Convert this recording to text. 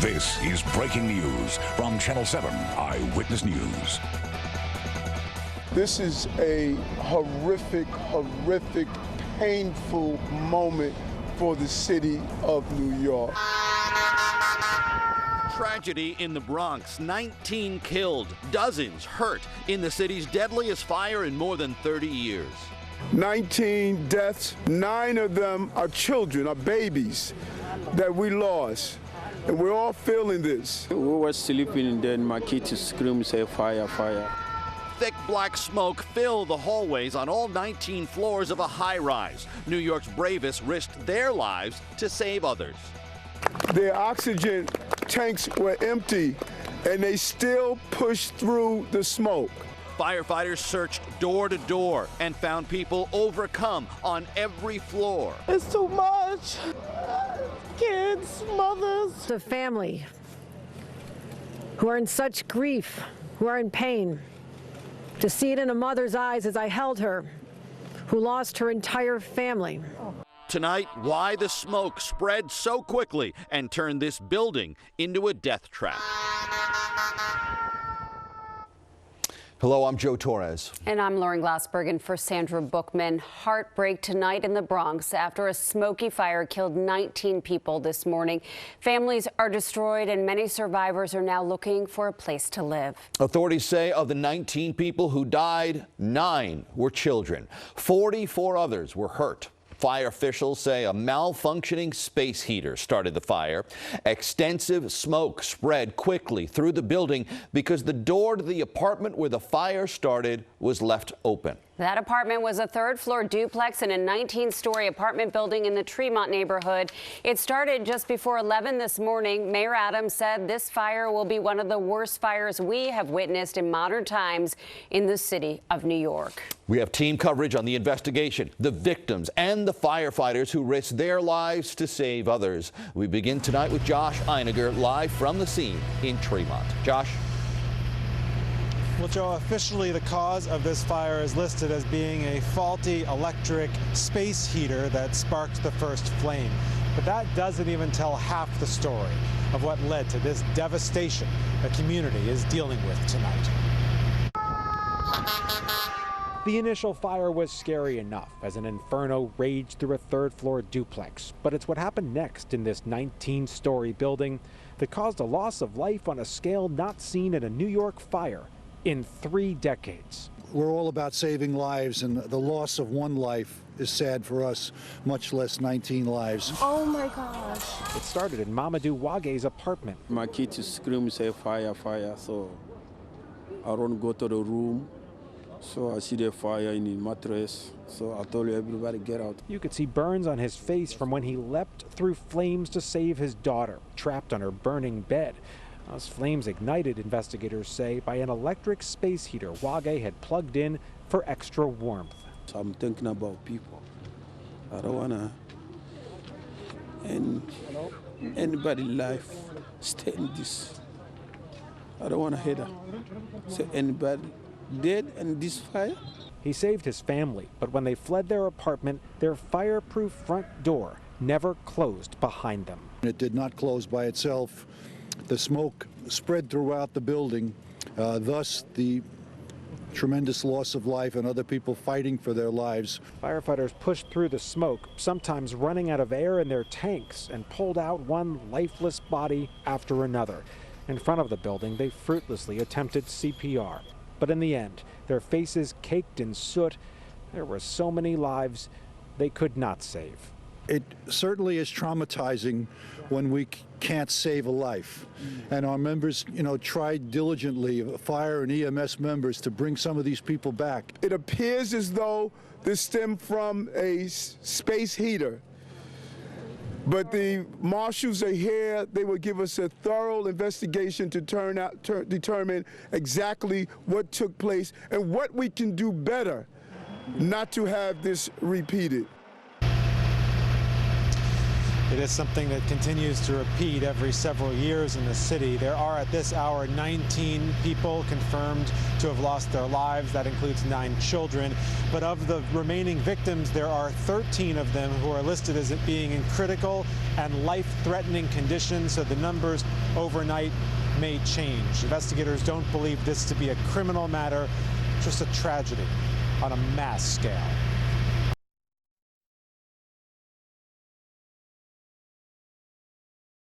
This is breaking news from Channel 7 Eyewitness News. This is a horrific, painful moment for the city of New York. Tragedy in the Bronx, 19 killed, dozens hurt in the city's deadliest fire in more than 30 years. 19 deaths, 9 of them are children, are babies that we lost. And we're all feeling this. We were sleeping and then my kids scream, say fire, fire. Thick black smoke filled the hallways on all 19 floors of a high-rise. New York's bravest risked their lives to save others. Their oxygen tanks were empty, and they still pushed through the smoke. Firefighters searched door to door and found people overcome on every floor. It's too much. Kids, mothers. The family who are in such grief, who are in pain. To see it in a mother's eyes as I held her, who lost her entire family. Tonight, why the smoke spread so quickly and turned this building into a death trap. Hello, I'm Joe Torres. And I'm Lauren Glassbergen for Sandra Bookman. Heartbreak tonight in the Bronx after a smoky fire killed 19 people this morning. Families are destroyed and many survivors are now looking for a place to live. Authorities say of the 19 people who died, 9 were children. 44 others were hurt. Fire officials say a malfunctioning space heater started the fire. Extensive smoke spread quickly through the building because the door to the apartment where the fire started was left open. That apartment was a third-floor duplex in a 19-story apartment building in the Tremont neighborhood. It started just before 11 this morning. Mayor Adams said this fire will be one of the worst fires we have witnessed in modern times in the city of New York. We have team coverage on the investigation, the victims, and the firefighters who risked their lives to save others. We begin tonight with Josh Einiger live from the scene in Tremont. Josh? Well, Joe, officially the cause of this fire is listed as being a faulty electric space heater that sparked the first flame. But that doesn't even tell half the story of what led to this devastation the community is dealing with tonight. The initial fire was scary enough as an inferno raged through a third-floor duplex. But it's what happened next in this 19-story building that caused a loss of life on a scale not seen in a New York fire in 3 decades. We're all about saving lives, and the loss of one life is sad for us, much less 19 lives. Oh my gosh. It started in Mamadou Wage's apartment. My kids scream, say fire, fire. So I run, go to the room. So I see the fire in the mattress. So I told everybody get out. You could see burns on his face from when he leapt through flames to save his daughter, trapped on her burning bed. Those flames ignited, investigators say, by an electric space heater Wage had plugged in for extra warmth. So I'm thinking about people. I don't want to end anybody's life stay in this. I don't want to hear that. So anybody dead in this fire? He saved his family, but when they fled their apartment, their fireproof front door never closed behind them. It did not close by itself. The smoke spread throughout the building, thus the tremendous loss of life and other people fighting for their lives. Firefighters pushed through the smoke, sometimes running out of air in their tanks, and pulled out one lifeless body after another. In front of the building, they fruitlessly attempted CPR. But in the end, their faces caked in soot, there were so many lives they could not save. It certainly is traumatizing when we can't save a life. And our members, tried diligently, fire and EMS members, to bring some of these people back. It appears as though this stemmed from a space heater. But the marshals are here. They will give us a thorough investigation to determine exactly what took place and what we can do better not to have this repeated. It is something that continues to repeat every several years in the city. There are at this hour 19 people confirmed to have lost their lives. That includes 9 children. But of the remaining victims, there are 13 of them who are listed as being in critical and life-threatening conditions. So the numbers overnight may change. Investigators don't believe this to be a criminal matter, just a tragedy on a mass scale.